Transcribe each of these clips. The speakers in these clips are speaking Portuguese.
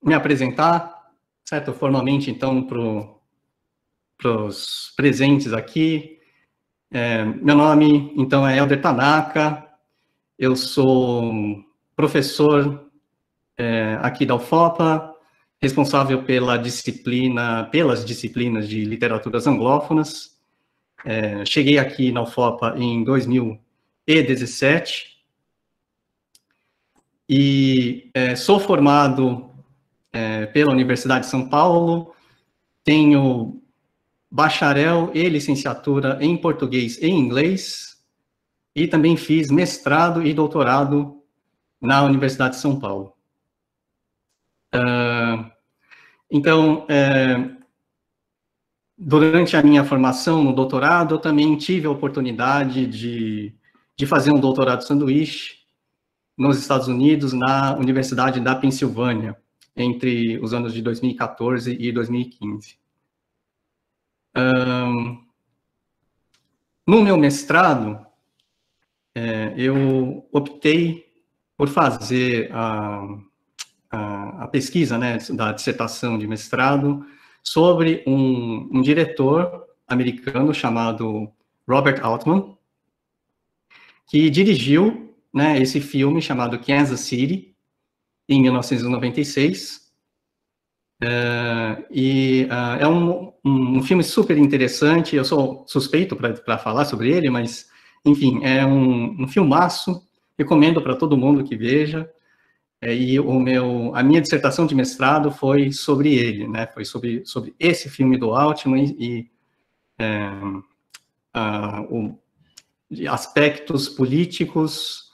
me apresentar, certo? Formalmente, então, para os presentes aqui. Meu nome, então, é Helder Tanaka, eu sou professor aqui da UFOPA, responsável pelas disciplinas de literaturas anglófonas. Cheguei aqui na UFOPA em 2017 e sou formado pela Universidade de São Paulo, tenho bacharel e licenciatura em português e inglês, e também fiz mestrado e doutorado na Universidade de São Paulo. Então, durante a minha formação no doutorado, eu também tive a oportunidade de fazer um doutorado sanduíche nos Estados Unidos, na Universidade da Pensilvânia, entre os anos de 2014 e 2015. No meu mestrado, eu optei por fazer a pesquisa, né, da dissertação de mestrado sobre um diretor americano chamado Robert Altman, que dirigiu, né, esse filme chamado Kansas City, em 1996, é um filme super interessante. Eu sou suspeito para falar sobre ele, mas, enfim, é um filmaço, recomendo para todo mundo que veja. E a minha dissertação de mestrado foi sobre ele, né? Foi sobre esse filme do Altman e aspectos políticos,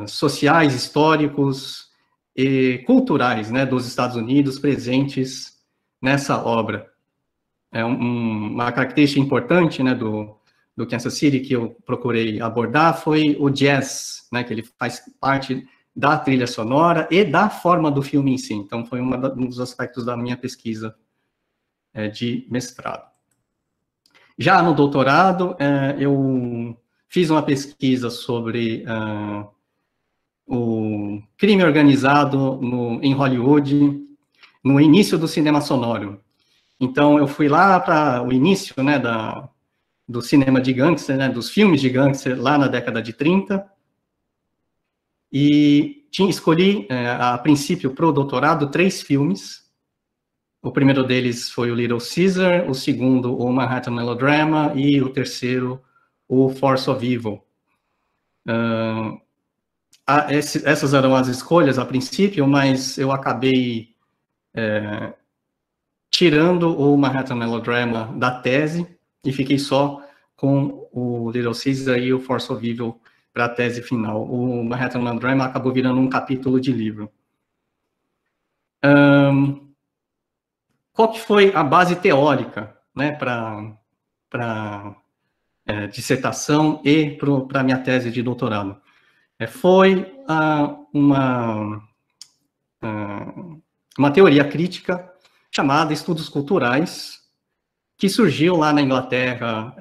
sociais, históricos e culturais, né, dos Estados Unidos presentes nessa obra. Uma característica importante, né, do Kansas City que eu procurei abordar foi o jazz, né, que ele faz parte da trilha sonora e da forma do filme em si. Então, foi um dos aspectos da minha pesquisa de mestrado. Já no doutorado, eu fiz uma pesquisa sobre o crime organizado em Hollywood, no início do cinema sonoro. Então, eu fui lá para o início, né, do cinema de gangster, né, dos filmes de gangster, lá na década de 30, e escolhi, a princípio, para o doutorado, 3 filmes. O primeiro deles foi o Little Caesar, o segundo, o Manhattan Melodrama, e o terceiro, o Force of Evil. Essas eram as escolhas a princípio, mas eu acabei tirando o Manhattan Melodrama da tese e fiquei só com o Little Caesar e o Force of Evil para a tese final. O Manhattan Melodrama acabou virando um capítulo de livro. Qual que foi a base teórica, né, para dissertação e para a minha tese de doutorado? Foi uma teoria crítica chamada Estudos Culturais, que surgiu lá na Inglaterra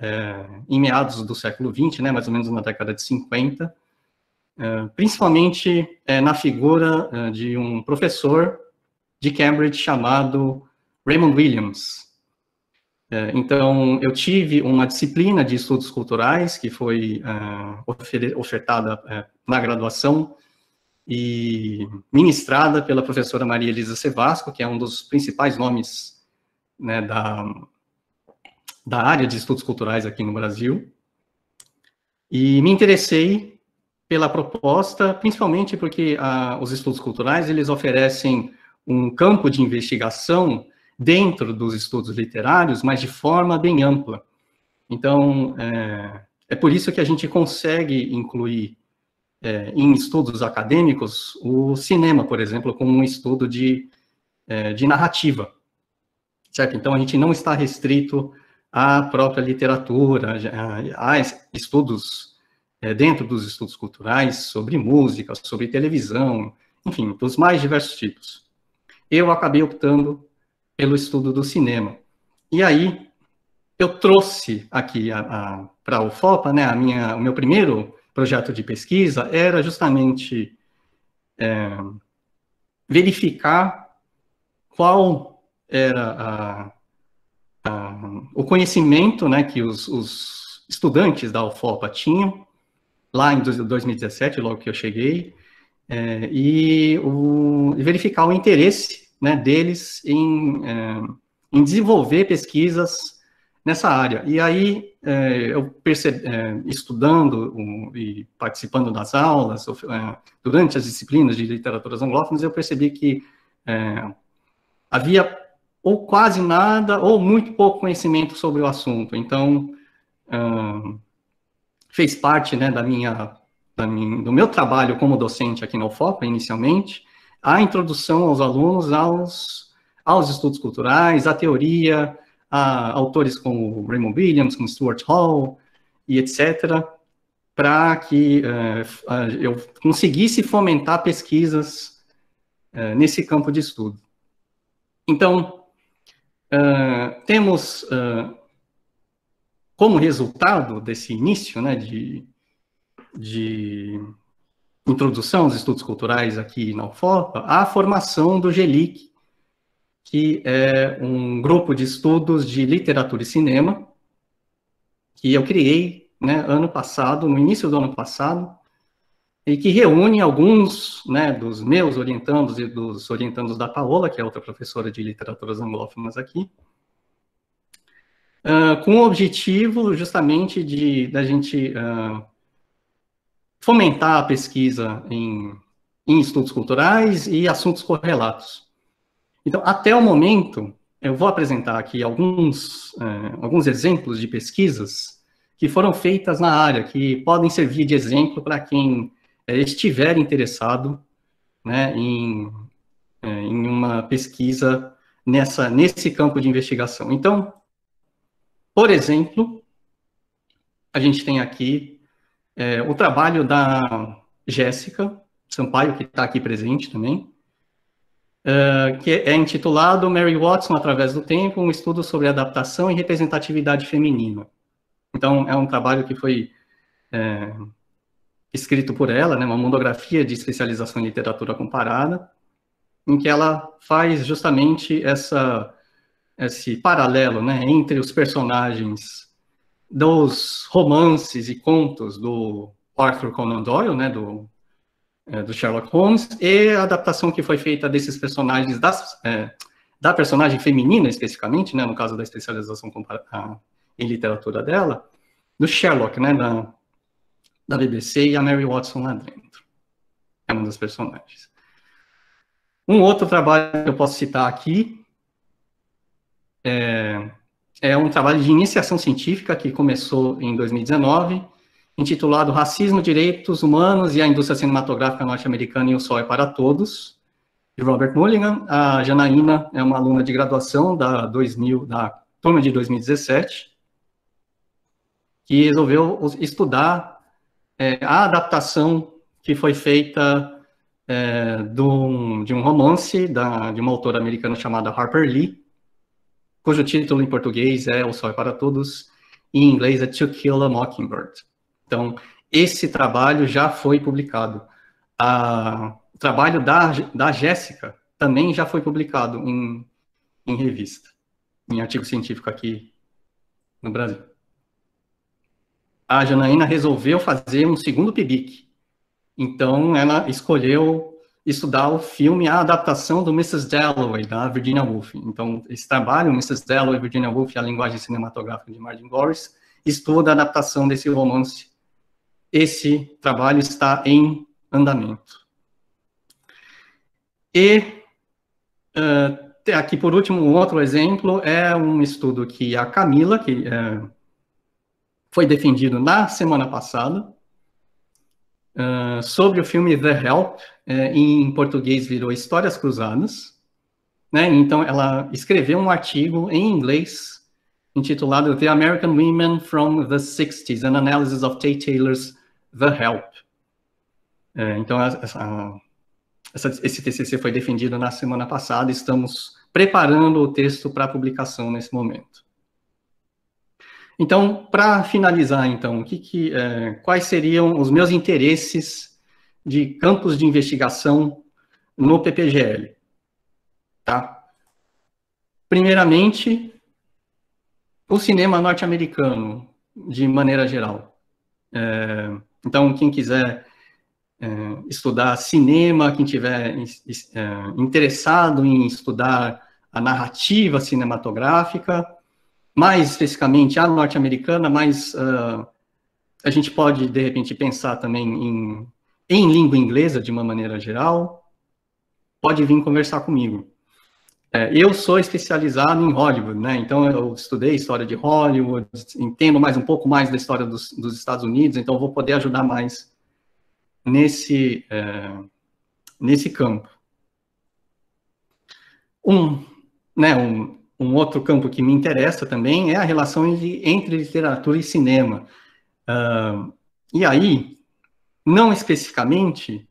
em meados do século XX, né, mais ou menos na década de 50, principalmente na figura de um professor de Cambridge chamado Raymond Williams. Então, eu tive uma disciplina de estudos culturais que foi ofertada na graduação e ministrada pela professora Maria Elisa Sevasco, que é um dos principais nomes, né, da área de estudos culturais aqui no Brasil. E me interessei pela proposta, principalmente porque os estudos culturais, eles oferecem um campo de investigação dentro dos estudos literários, mas de forma bem ampla. Então, é por isso que a gente consegue incluir em estudos acadêmicos o cinema, por exemplo, como um estudo de narrativa, certo? Então, a gente não está restrito à própria literatura, há estudos dentro dos estudos culturais sobre música, sobre televisão, enfim, dos mais diversos tipos. Eu acabei optando pelo estudo do cinema. E aí, eu trouxe aqui para a UFOPA, né, o meu primeiro projeto de pesquisa era justamente verificar qual era o conhecimento, né, que os estudantes da UFOPA tinham lá em 2017, logo que eu cheguei, e verificar o interesse, né, deles em desenvolver pesquisas nessa área. E aí, eu percebi, estudando e participando das aulas, durante as disciplinas de literaturas anglófonas, eu percebi que havia ou quase nada, ou muito pouco conhecimento sobre o assunto. Então, fez parte, né, do meu trabalho como docente aqui na UFOPA, inicialmente, a introdução aos alunos aos estudos culturais, à teoria, a autores como Raymond Williams, como Stuart Hall, e etc., para que eu conseguisse fomentar pesquisas nesse campo de estudo. Então, temos como resultado desse início, né, de introdução aos estudos culturais aqui na UFOPA, a formação do GELIC, que é um grupo de estudos de literatura e cinema, que eu criei, né, ano passado, no início do ano passado, e que reúne alguns, né, dos meus orientandos e dos orientandos da Paola, que é outra professora de literaturas anglófonas aqui, com o objetivo, justamente, da gente fomentar a pesquisa em estudos culturais e assuntos correlatos. Então, até o momento, eu vou apresentar aqui alguns exemplos de pesquisas que foram feitas na área, que podem servir de exemplo para quem estiver interessado, né, em uma pesquisa nesse campo de investigação. Então, por exemplo, a gente tem aqui o trabalho da Jéssica Sampaio, que está aqui presente também, que é intitulado Mary Watson através do tempo, um estudo sobre adaptação e representatividade feminina. Então, é um trabalho que foi escrito por ela, né, uma monografia de especialização em literatura comparada, em que ela faz justamente esse paralelo, né, entre os personagens dos romances e contos do Arthur Conan Doyle, né, do Sherlock Holmes, e a adaptação que foi feita desses personagens, da personagem feminina, especificamente, né, no caso da especialização em literatura dela, do Sherlock, né, da BBC, e a Mary Watson lá dentro. É uma das personagens. Um outro trabalho que eu posso citar aqui é um trabalho de iniciação científica que começou em 2019, intitulado Racismo, Direitos Humanos e a Indústria Cinematográfica Norte-Americana e o Sol é para Todos, de Robert Mulligan. A Janaína é uma aluna de graduação da turma de 2017, que resolveu estudar a adaptação que foi feita de um romance de uma autora americana chamada Harper Lee, cujo título em português é O Sol é para Todos, e em inglês é To Kill a Mockingbird. Então, esse trabalho já foi publicado. O trabalho da Jéssica também já foi publicado em revista, em artigo científico aqui no Brasil. A Janaína resolveu fazer um segundo PIBIC. Então, ela escolheu estudar o filme, a adaptação do Mrs. Dalloway, da Virginia Woolf. Então, esse trabalho, Mrs. Dalloway, Virginia Woolf, a linguagem cinematográfica de Martin Gorris, estuda a adaptação desse romance. Esse trabalho está em andamento. E, aqui, por último, um outro exemplo é um estudo que a Camila, que foi defendido na semana passada, sobre o filme The Help, em português virou Histórias Cruzadas, né? Então, ela escreveu um artigo em inglês intitulado The American Women from the 60s, An Analysis of Tate Taylor's The Help. Então, esse TCC foi defendido na semana passada, estamos preparando o texto para publicação nesse momento. Então, para finalizar, então, quais seriam os meus interesses de campos de investigação no PPGL? Tá? Primeiramente, o cinema norte-americano, de maneira geral. Então, quem quiser estudar cinema, quem tiver interessado em estudar a narrativa cinematográfica, mais especificamente a norte-americana, mas a gente pode, de repente, pensar também em língua inglesa, de uma maneira geral, pode vir conversar comigo. Eu sou especializado em Hollywood, né? Então, eu estudei história de Hollywood, entendo um pouco mais da história dos Estados Unidos, então vou poder ajudar mais nesse campo. Um outro campo que me interessa também é a relação entre literatura e cinema. E aí, não especificamente,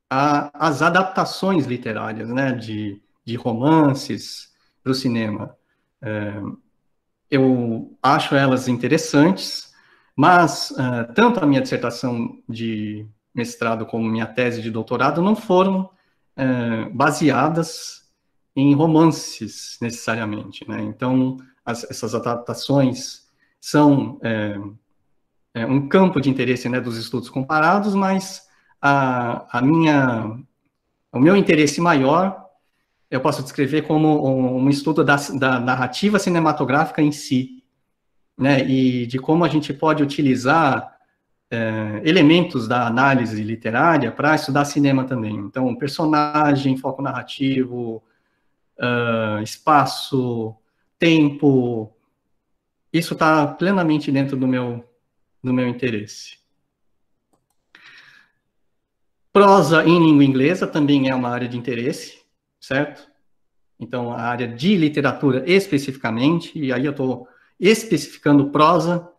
as adaptações literárias, né, de romances para o cinema. Eu acho elas interessantes, mas tanto a minha dissertação de mestrado como minha tese de doutorado não foram baseadas em romances, necessariamente, né? Então, essas adaptações são um campo de interesse, né, dos estudos comparados, mas o meu interesse maior eu posso descrever como um estudo da narrativa cinematográfica em si, né, e de como a gente pode utilizar elementos da análise literária para estudar cinema também. Então, personagem, foco narrativo, espaço, tempo, isso está plenamente dentro do meu interesse. Prosa em língua inglesa também é uma área de interesse, certo? Então, a área de literatura especificamente, e aí eu estou especificando prosa,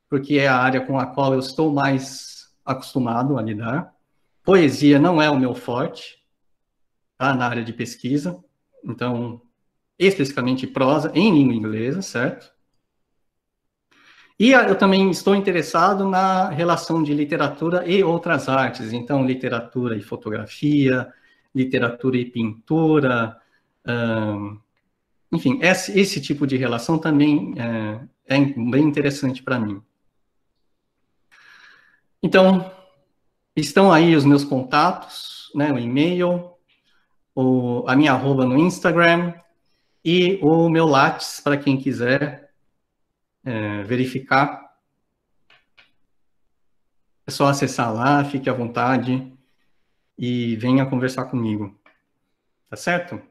porque é a área com a qual eu estou mais acostumado a lidar. Poesia não é o meu forte, tá? Na área de pesquisa, então, especificamente prosa em língua inglesa, certo? E eu também estou interessado na relação de literatura e outras artes, então, literatura e fotografia, literatura e pintura, enfim, esse tipo de relação também é bem interessante para mim. Então, estão aí os meus contatos, né, o e-mail, a minha arroba no Instagram e o meu Lattes, para quem quiser verificar. É só acessar lá, fique à vontade e venha conversar comigo. Tá certo?